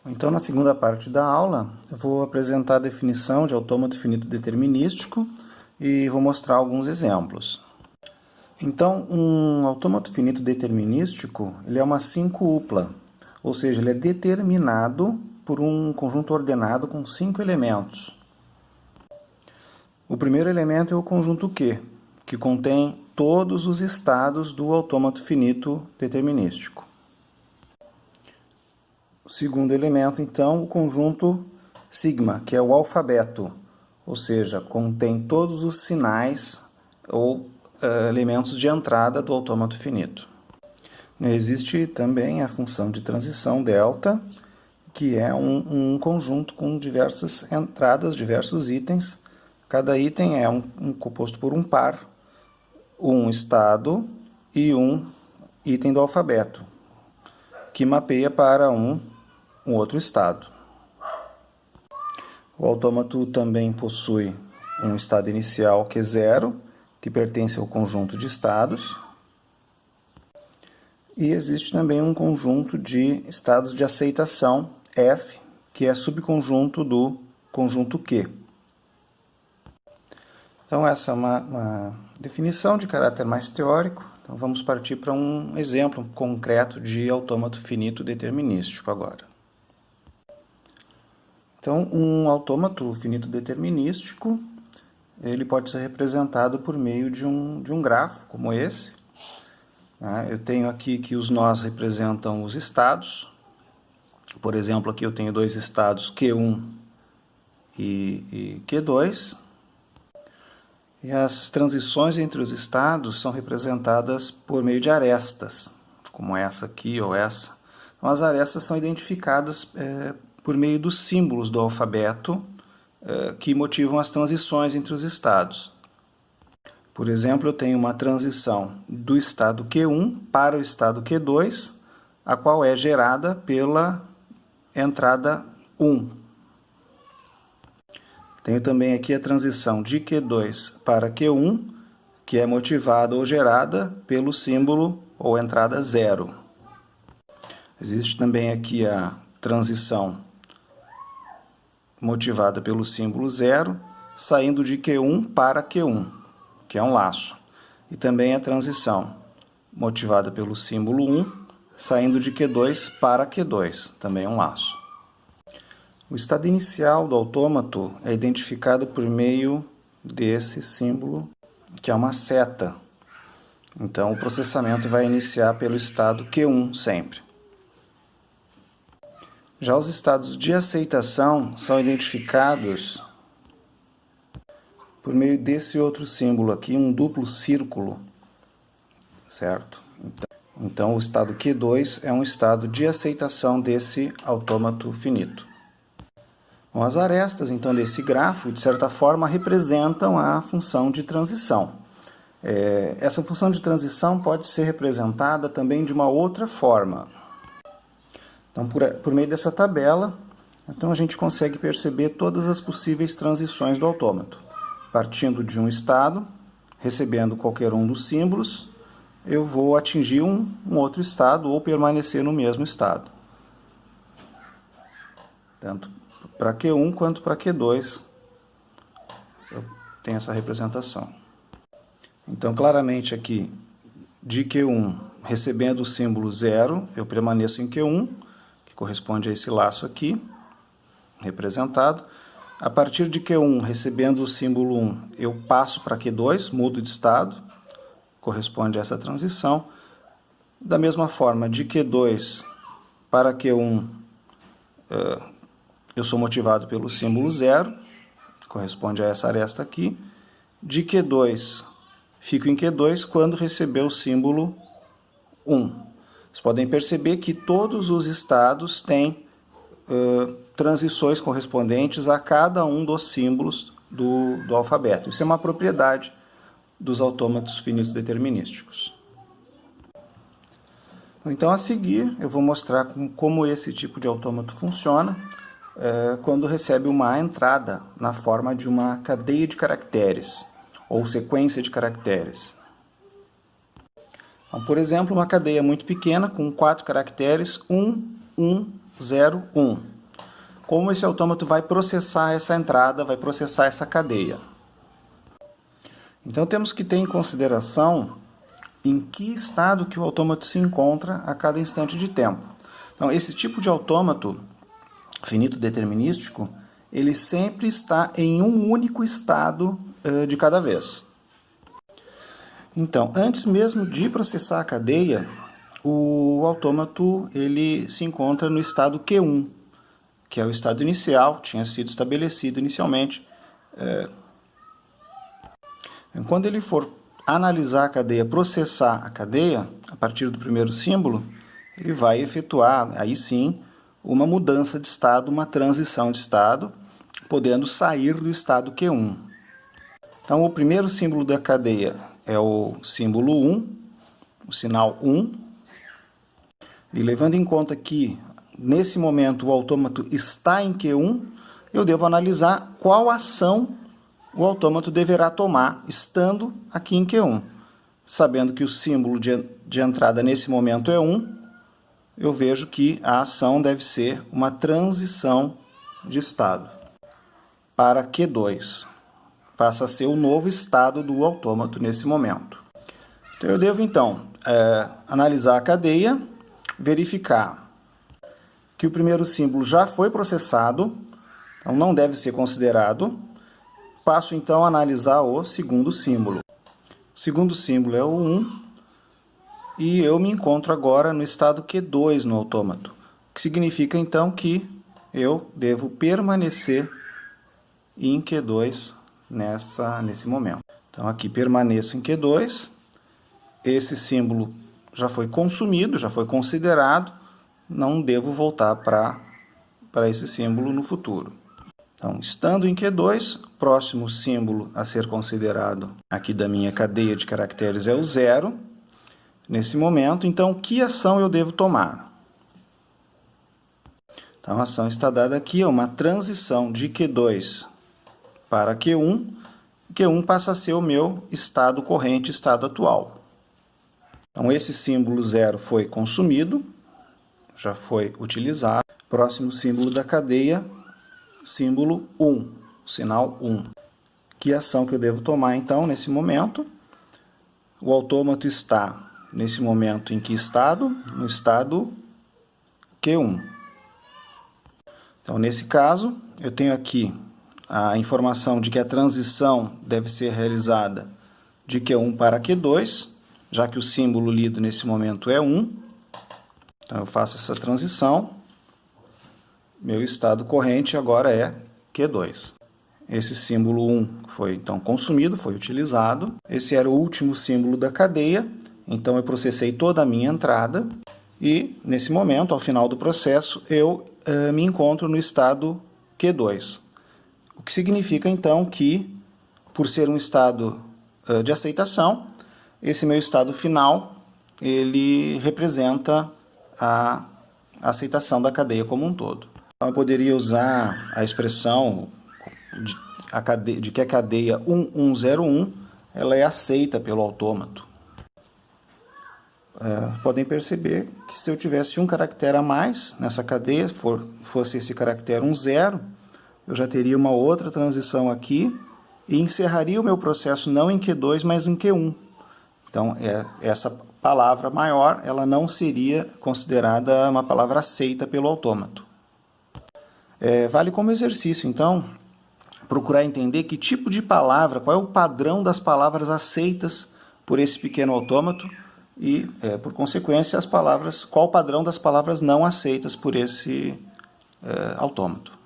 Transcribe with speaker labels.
Speaker 1: Então, na segunda parte da aula, eu vou apresentar a definição de autômato finito determinístico e vou mostrar alguns exemplos. Então, um autômato finito determinístico, ele é uma cinco-upla, ou seja, ele é determinado por um conjunto ordenado com 5 elementos. O primeiro elemento é o conjunto Q, que contém todos os estados do autômato finito determinístico. O segundo elemento, então, o conjunto sigma, que é o alfabeto, ou seja, contém todos os sinais ou elementos de entrada do autômato finito. Existe também a função de transição delta, que é um conjunto com diversas entradas, diversos itens. Cada item é composto por um par, um estado e um item do alfabeto, que mapeia para um outro estado. O autômato também possui um estado inicial que é 0, que pertence ao conjunto de estados. E existe também um conjunto de estados de aceitação, F, que é subconjunto do conjunto Q. Então, essa é uma definição de caráter mais teórico. Então, vamos partir para um exemplo concreto de autômato finito determinístico agora. Então, um autômato finito determinístico, ele pode ser representado por meio de um grafo, como esse. Eu tenho aqui que os nós representam os estados. Por exemplo, aqui eu tenho dois estados, Q1 e Q2. E as transições entre os estados são representadas por meio de arestas, como essa aqui ou essa. Então, as arestas são identificadas por meio dos símbolos do alfabeto que motivam as transições entre os estados. Por exemplo, eu tenho uma transição do estado Q1 para o estado Q2, a qual é gerada pela entrada 1. Tenho também aqui a transição de Q2 para Q1, que é motivada ou gerada pelo símbolo ou entrada 0. Existe também aqui a transição motivada pelo símbolo 0, saindo de Q1 para Q1, que é um laço. E também a transição motivada pelo símbolo 1, saindo de Q2 para Q2, também um laço. O estado inicial do autômato é identificado por meio desse símbolo, que é uma seta. Então, o processamento vai iniciar pelo estado Q1 sempre. Já os estados de aceitação são identificados por meio desse outro símbolo aqui, um duplo círculo, certo? Então, o estado Q2 é um estado de aceitação desse autômato finito. Bom, as arestas, então, desse grafo, de certa forma, representam a função de transição. Essa função de transição pode ser representada também de uma outra forma. Então, por meio dessa tabela, então, a gente consegue perceber todas as possíveis transições do autômato. Partindo de um estado, recebendo qualquer um dos símbolos, eu vou atingir um outro estado ou permanecer no mesmo estado. Tanto para Q1 quanto para Q2 eu tenho essa representação. Então, claramente aqui, de Q1, recebendo o símbolo 0, eu permaneço em Q1, que corresponde a esse laço aqui, representado. A partir de Q1, recebendo o símbolo 1, eu passo para Q2, mudo de estado, corresponde a essa transição. Da mesma forma, de Q2 para Q1, eu sou motivado pelo símbolo 0, corresponde a essa aresta aqui. De Q2, fico em Q2 quando receber o símbolo 1. Vocês podem perceber que todos os estados têm transições correspondentes a cada um dos símbolos do alfabeto. Isso é uma propriedade dos autômatos finitos determinísticos. Então, a seguir, eu vou mostrar como esse tipo de autômato funciona quando recebe uma entrada na forma de uma cadeia de caracteres, ou sequência de caracteres. Então, por exemplo, uma cadeia muito pequena, com 4 caracteres, 1, 1, 0, 1. como esse autômato vai processar essa entrada, vai processar essa cadeia. Então temos que ter em consideração em que estado que o autômato se encontra a cada instante de tempo. Então esse tipo de autômato finito determinístico, ele sempre está em um único estado de cada vez. Então, antes mesmo de processar a cadeia, o autômato ele se encontra no estado Q1, que é o estado inicial, tinha sido estabelecido inicialmente. Quando ele for analisar a cadeia, processar a cadeia, a partir do primeiro símbolo, ele vai efetuar, aí sim, uma mudança de estado, uma transição de estado, podendo sair do estado Q1. Então, o primeiro símbolo da cadeia é o símbolo 1, o sinal 1. E levando em conta que, nesse momento, o autômato está em Q1, eu devo analisar qual ação o autômato deverá tomar, estando aqui em Q1. Sabendo que o símbolo de entrada nesse momento é 1, eu vejo que a ação deve ser uma transição de estado para Q2. Passa a ser o novo estado do autômato nesse momento. Então, eu devo, então, analisar a cadeia, verificar que o primeiro símbolo já foi processado, então não deve ser considerado. Passo, então, a analisar o segundo símbolo. O segundo símbolo é o 1, e eu me encontro agora no estado Q2 no autômato, o que significa, então, que eu devo permanecer em Q2 nesse momento. Então, aqui permaneço em Q2, esse símbolo já foi consumido, já foi considerado, não devo voltar para esse símbolo no futuro. Então, estando em Q2, o próximo símbolo a ser considerado aqui da minha cadeia de caracteres é o 0. Nesse momento, então, que ação eu devo tomar? Então, a ação está dada aqui, é uma transição de Q2 para Q1. Q1 passa a ser o meu estado corrente, estado atual. Então, esse símbolo 0 foi consumido, já foi utilizado. Próximo símbolo da cadeia, símbolo 1, sinal 1. Que ação que eu devo tomar, então, nesse momento? O autômato está, nesse momento, em que estado? No estado Q1. Então, nesse caso, eu tenho aqui a informação de que a transição deve ser realizada de Q1 para Q2, já que o símbolo lido nesse momento é 1. Então, eu faço essa transição. Meu estado corrente agora é Q2. Esse símbolo 1 foi, então, consumido, foi utilizado. Esse era o último símbolo da cadeia. Então, eu processei toda a minha entrada. E, nesse momento, ao final do processo, eu me encontro no estado Q2. O que significa, então, que, por ser um estado de aceitação, esse meu estado final, ele representa a aceitação da cadeia como um todo. Então, eu poderia usar a expressão de que a cadeia 1101 ela é aceita pelo autômato. Podem perceber que se eu tivesse um caractere a mais nessa cadeia, fosse esse caractere 10, eu já teria uma outra transição aqui e encerraria o meu processo não em Q2, mas em Q1. Então, essa palavra maior, ela não seria considerada uma palavra aceita pelo autômato. Vale como exercício, então, procurar entender que tipo de palavra, qual é o padrão das palavras aceitas por esse pequeno autômato e, por consequência, qual o padrão das palavras não aceitas por esse autômato.